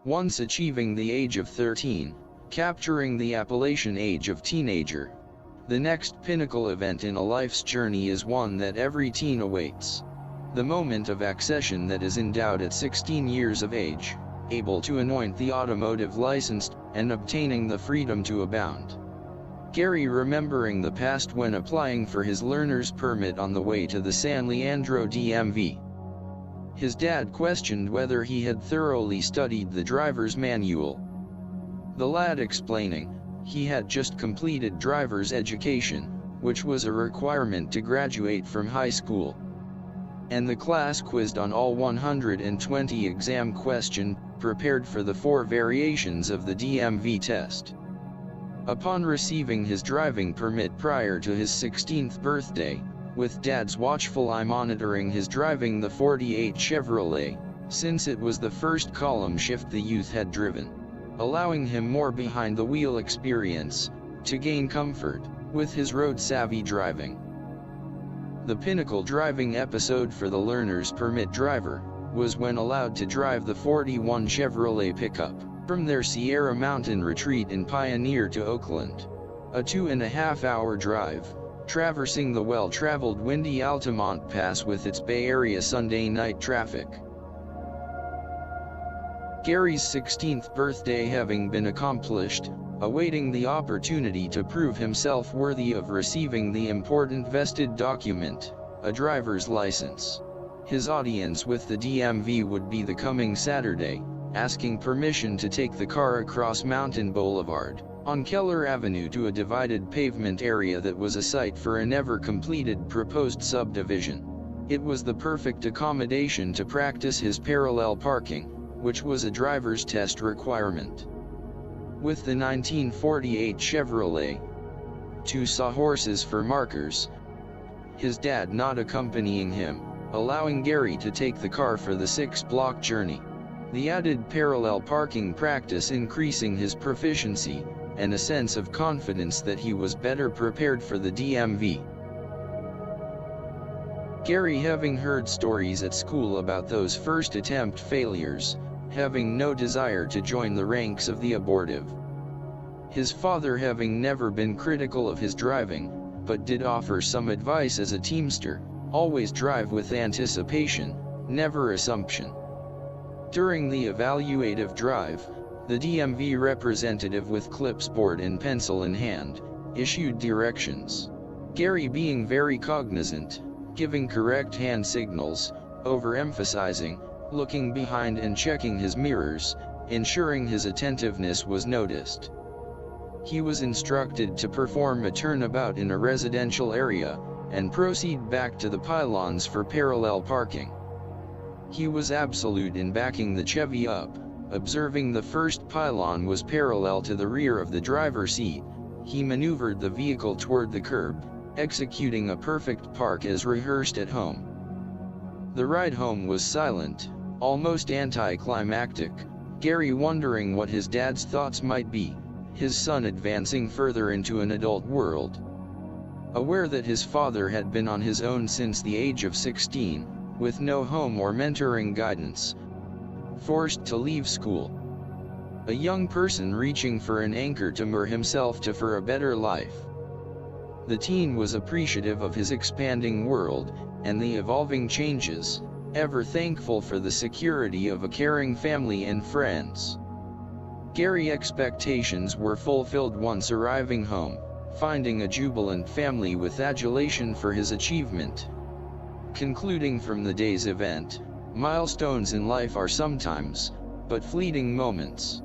once achieving the age of 13, capturing the appellation age of teenager. The next pinnacle event in a life's journey is one that every teen awaits. The moment of accession that is endowed at 16 years of age, able to anoint the automotive license, and obtaining the freedom to abound. Gary remembering the past when applying for his learner's permit on the way to the San Leandro DMV. His dad questioned whether he had thoroughly studied the driver's manual. The lad explaining, he had just completed driver's education, which was a requirement to graduate from high school. And the class quizzed on all 120 exam questions, prepared for the 4 variations of the DMV test. Upon receiving his driving permit prior to his 16th birthday, with Dad's watchful eye monitoring his driving the 48 Chevrolet, since it was the first column shift the youth had driven, allowing him more behind-the-wheel experience, to gain comfort, with his road-savvy driving. The pinnacle driving episode for the learner's permit driver, was when allowed to drive the 41 Chevrolet pickup, from their Sierra Mountain retreat in Pioneer to Oakland. A 2.5-hour drive, traversing the well-traveled windy Altamont Pass with its Bay Area Sunday night traffic. Gary's 16th birthday having been accomplished, awaiting the opportunity to prove himself worthy of receiving the important vested document, a driver's license. His audience with the DMV would be the coming Saturday, asking permission to take the car across Mountain Boulevard, on Keller Avenue to a divided pavement area that was a site for a never-completed proposed subdivision. It was the perfect accommodation to practice his parallel parking, which was a driver's test requirement. With the 1948 Chevrolet, 2 sawhorses for markers, his dad not accompanying him, allowing Gary to take the car for the 6-block journey. The added parallel parking practice increasing his proficiency, and a sense of confidence that he was better prepared for the DMV. Gary having heard stories at school about those first attempt failures, having no desire to join the ranks of the abortive. His father having never been critical of his driving, but did offer some advice as a teamster, always drive with anticipation, never assumption. During the evaluative drive, the DMV representative with clipboard and pencil in hand, issued directions. Gary being very cognizant, giving correct hand signals, overemphasizing, looking behind and checking his mirrors, ensuring his attentiveness was noticed. He was instructed to perform a turnabout in a residential area, and proceed back to the pylons for parallel parking. He was absolute in backing the Chevy up, observing the first pylon was parallel to the rear of the driver's seat. He maneuvered the vehicle toward the curb, executing a perfect park as rehearsed at home. The ride home was silent, almost anticlimactic, Gary wondering what his dad's thoughts might be, his son advancing further into an adult world. Aware that his father had been on his own since the age of 16, with no home or mentoring guidance, forced to leave school. A young person reaching for an anchor to moor himself to for a better life. The teen was appreciative of his expanding world, and the evolving changes, ever thankful for the security of a caring family and friends. Gary's expectations were fulfilled once arriving home, finding a jubilant family with adulation for his achievement. Concluding from the day's event, milestones in life are sometimes, but fleeting moments.